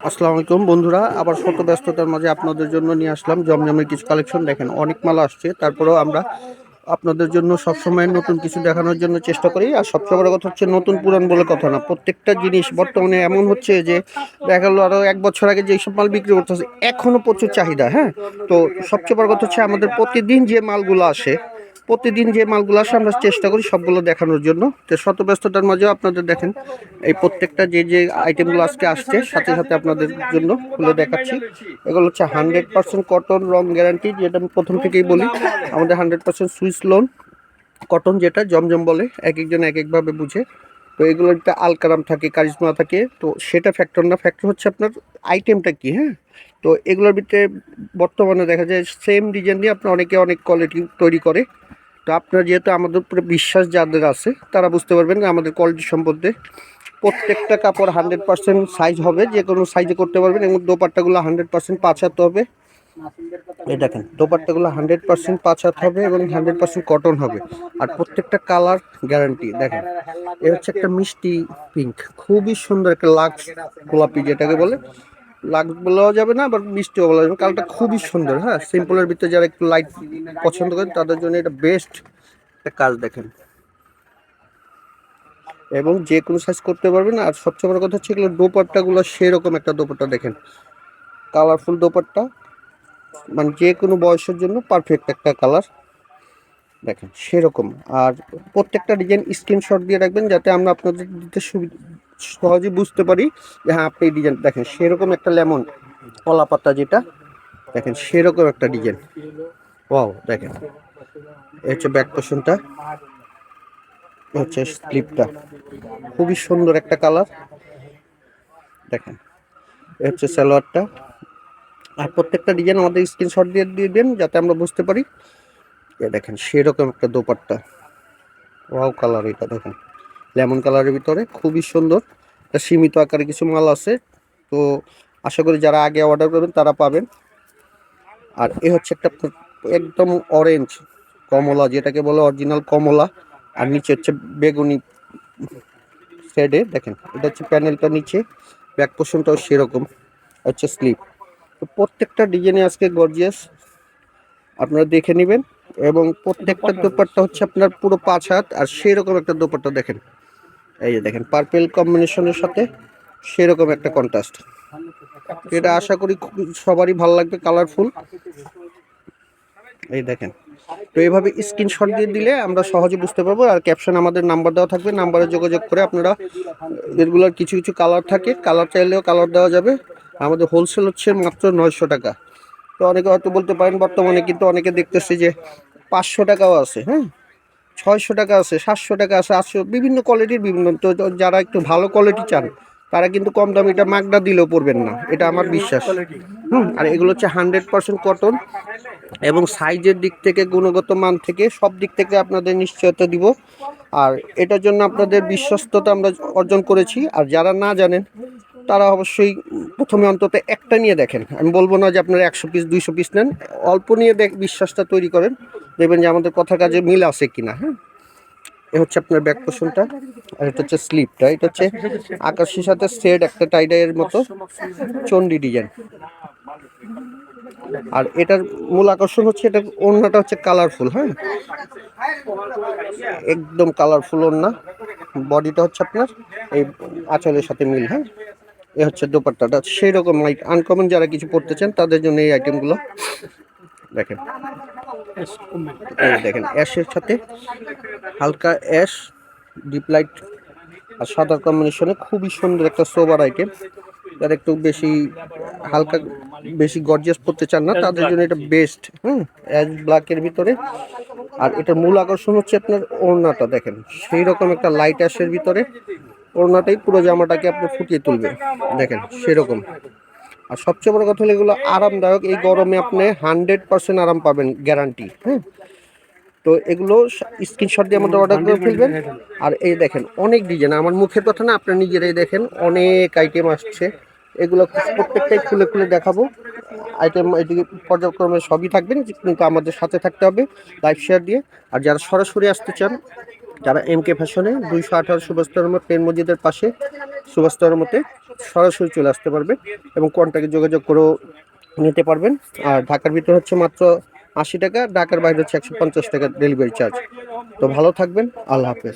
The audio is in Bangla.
আসসালামু আলাইকুম বন্ধুরা, আবার শত ব্যস্ততার মাঝে আপনাদের জন্য নিয়ে আসলাম জমজমের কিছু কালেকশন। দেখেন অনেক মাল আসছে, তারপরেও আমরা আপনাদের জন্য সবসময় নতুন কিছু দেখানোর জন্য চেষ্টা করি। আর সবচেয়ে বড় কথা হচ্ছে নতুন পুরান বলে কথা না, প্রত্যেকটা জিনিস বর্তমানে এমন হচ্ছে যে দেখা গেলো আরও এক বছর আগে যেসব মাল বিক্রি করতেছে এখনও প্রচুর চাহিদা। হ্যাঁ, তো সবচেয়ে বড় কথা হচ্ছে আমাদের প্রতিদিন যে মালগুলো আসে, আমরা চেষ্টা করি সবগুলো দেখানোর জন্য। তো শত ব্যস্ততার মাঝেও আপনাদের দেখেন এই প্রত্যেকটা যে আইটেমগুলো আজকে আসছে সাথে সাথে আপনাদের জন্য খুলে দেখাচ্ছি। এগুলো হচ্ছে 100% কটন, রং গ্যারান্টি, যেটা আমি প্রথম থেকেই বলি। আমাদের 100% সুইস লোন কটন, যেটা জমজম বলে, এক একজন এক একভাবে বুঝে। তো এগুলোর একটা আলকারাম থাকে, কারিজমা থাকে, তো সেটা ফ্যাক্টর না, ফ্যাক্টর হচ্ছে আপনার আইটেমটা কি। হ্যাঁ, তো এগুলোর ভিতরে বর্তমানে দেখা যায় সেম ডিজাইন দিয়ে আপনার অনেকে অনেক কোয়ালিটি তৈরি করে। তো আপনার যেহেতু আমাদের উপরে বিশ্বাস যাদের আছে তারা বুঝতে পারবেন আমাদের কোয়ালিটি সম্বন্ধে। প্রত্যেকটা কাপড় 100% সাইজ হবে, যে কোনো সাইজে করতে পারবেন, এবং দোপাট্টাগুলো 100% পাঁচ হাত হবে। এই দেখেন দোপাট্টাগুলো 100% পাঁচ হাত হবে এবং 100% কটন হবে। আর প্রত্যেকটা কালার গ্যারান্টি। দেখেন এ হচ্ছে একটা মিষ্টি পিঙ্ক, খুবই সুন্দর একটা লাক্স গোলাপি, যেটাকে বলে লাক্স বলাও যাবে না, আবার মিষ্টিও বলা যাবে। কালারটা খুবই সুন্দর। হ্যাঁ, সিম্পলের ভিতরে যারা একটু লাইট পছন্দ করেন তাদের জন্য এটা বেস্ট একটা কাজ। দেখেন, এবং যে কোনো সাইজ করতে পারবেন। আর সবচেয়ে বড় কথা হচ্ছে এগুলো দোপাট্টাগুলো সেরকম একটা দোপাট্টা। দেখেন কালারফুল দোপাট্টা, মানে যে কোনো বয়সের জন্য পারফেক্ট একটা কালার। দেখেন সেরকম। আর প্রত্যেকটা ডিজাইন স্ক্রিনশট দিয়ে রাখবেন, যাতে আমরা আপনাদের দিতে সহজে বুঝতে পারি যে হ্যাঁ আপনি এই ডিজাইন। দেখেন সেরকম একটা লেমন কলা পাতা, যেটা দেখেন সেরকম একটা ডিজাইন। ওয়াও, দেখেন এই হচ্ছে ব্যাক পোর্শনটা, হচ্ছে স্লিপটা, খুবই সুন্দর একটা কালার। দেখেন এ হচ্ছে সালোয়ারটা। আর প্রত্যেকটা ডিজাইন আমাদের স্ক্রিনশট দিয়ে দিবেন যাতে আমরা বুঝতে পারি। এ দেখেন সেরকম একটা দোপাট্টা, ওয়াও কালার। এটা দেখেন লেমন কালারের ভিতরে খুবই সুন্দর। এটা সীমিত আকারে কিছু মাল আছে, তো আশা করি যারা আগে অর্ডার করবেন তারা পাবেন। আর এ হচ্ছে একটা একদম অরেঞ্জ কমলা, যেটাকে বলে অরিজিনাল কমলা। আর নিচে হচ্ছে বেগুনি শেডে। দেখেন এটা হচ্ছে প্যানেলটা নিচে, ব্যাক পোর্শনটাও সেরকম হচ্ছে স্লিপ। তো প্রত্যেকটা ডিজাইনে আজকে গর্জিয়াস, আপনারা দেখে নেবেন। এবং প্রত্যেকটা দোপাট্টা হচ্ছে আপনার পুরো পাঁচ হাত, আর সেরকম একটা দোপাট্টা। দেখেন এই যে দেখেন পার্পেল কম্বিনেশনের সাথে সেরকম একটা কন্ট্রাস্ট। এটা আশা করি সবারই ভালো লাগবে, কালারফুল। এই দেখেন, তো এইভাবে স্ক্রিনশট দিয়ে দিলে আমরা সহজে বুঝতে পারবো। আর ক্যাপশন আমাদের নাম্বার দেওয়া থাকবে, নাম্বারে যোগাযোগ করে আপনারা এগুলোর কিছু কিছু কালার থাকে, কালার চাইলেও কালার দেওয়া যাবে। আমাদের হোলসেল হচ্ছে মাত্র 900 টাকা। তো অনেকে হয়তো বলতে পারেন বর্তমানে কিন্তু অনেকে দেখতেছি যে 500 টাকাও আছে। হ্যাঁ, 600 টাকা আছে, 700 টাকা আছে, 800, বিভিন্ন কোয়ালিটির বিভিন্ন। তো যারা একটু ভালো কোয়ালিটি চান তারা কিন্তু কম দামিটা মাগনা দিলেও পড়বেন না, এটা আমার বিশ্বাস। আর এগুলো হচ্ছে 100% কটন, এবং সাইজের দিক থেকে গুণগত মান থেকে সব দিক থেকে আপনাদের নিশ্চয়তা দিব। আর এটার জন্য আপনাদের বিশ্বস্ততা আমরা অর্জন করেছি। আর যারা না জানেন তারা অবশ্যই প্রথমে অন্তত একটা নিয়ে দেখেন। আমি বলবো না যে আপনারা 100 পিস 200 পিস নেন, অল্প নিয়ে বিশ্বাসটা তৈরি করেন, দেখবেন যে আমাদের কথা কাজে মিল আছে কিনা। হ্যাঁ, এ হচ্ছে আপনার ব্যাক পোর্শনটা। আর এটা হচ্ছে স্লিপটা। এটা হচ্ছে আকাশের সাথে সেড একটা টাইডাইয়ের মতো চন্ডি ডিজাইন। আর এটার মূল আকর্ষণ হচ্ছে এটা ওড়নাটা হচ্ছে কালারফুল। হ্যাঁ, একদম কালারফুল ওড়না। বডিটা হচ্ছে আপনার এই আঁচলের সাথে মিল। হ্যাঁ, এ হচ্ছে দোপাট্টাটা সেই রকম লাইট আনকমন, যারা কিছু পড়তে চান তাদের জন্য এই আইটেমগুলো। দেখেন এই দেখেন অ্যাশের সাথে হালকা অ্যাশ, ডিপ লাইট আর সাদা কম্বিনেশনে খুবই সুন্দর একটা সোবার আইটেম। যারা একটু বেশি হালকা বেশি গর্জিয়াস পড়তে চান না তাদের জন্য এটা বেস্ট। অ্যাশ ব্ল্যাকের ভিতরে। আর এটার মূল আকর্ষণ হচ্ছে আপনার ওড়নাটা। দেখেন সেই রকম একটা লাইট অ্যাশের ভিতরে ওড়নাটাই পুরো জামাটাকে আপনি ফুটিয়ে তুলবে। দেখেন সেরকম। আর সবচেয়ে বড় কথা হলো এগুলো আরামদায়ক। এই গরমে আপনি 100% আরাম পাবেন, গ্যারান্টি। হ্যাঁ, তো এগুলো স্ক্রিনশট দিয়ে আমাদের অর্ডার করে ফেলবেন। আর এই দেখেন অনেক ডিজাইন, আমার মুখের কথা না, আপনারা নিজেরাই দেখেন অনেক আইটেম আসছে। এগুলো প্রত্যেকটাই খুলে খুলে দেখাবো। আইটেম এদিকে পর্যায়ক্রমে সবই থাকবেন, কিন্তু আমাদের সাথে থাকতে হবে লাইভ শেয়ার দিয়ে। আর যারা সরাসরি আসতে চান, যারা MK ফ্যাশনে 218 সুভাষ নম্বর প্রেম মসজিদের পাশে সুভাষতলার মধ্যে সরাসরি চলে আসতে পারবেন এবং কন্ট্যাক্টে যোগাযোগ করেও নিতে পারবেন। আর ঢাকার ভিতরে হচ্ছে মাত্র 80 টাকা, ঢাকার বাইরে হচ্ছে 150 টাকা ডেলিভারি চার্জ। তো ভালো থাকবেন, আল্লাহ হাফেজ।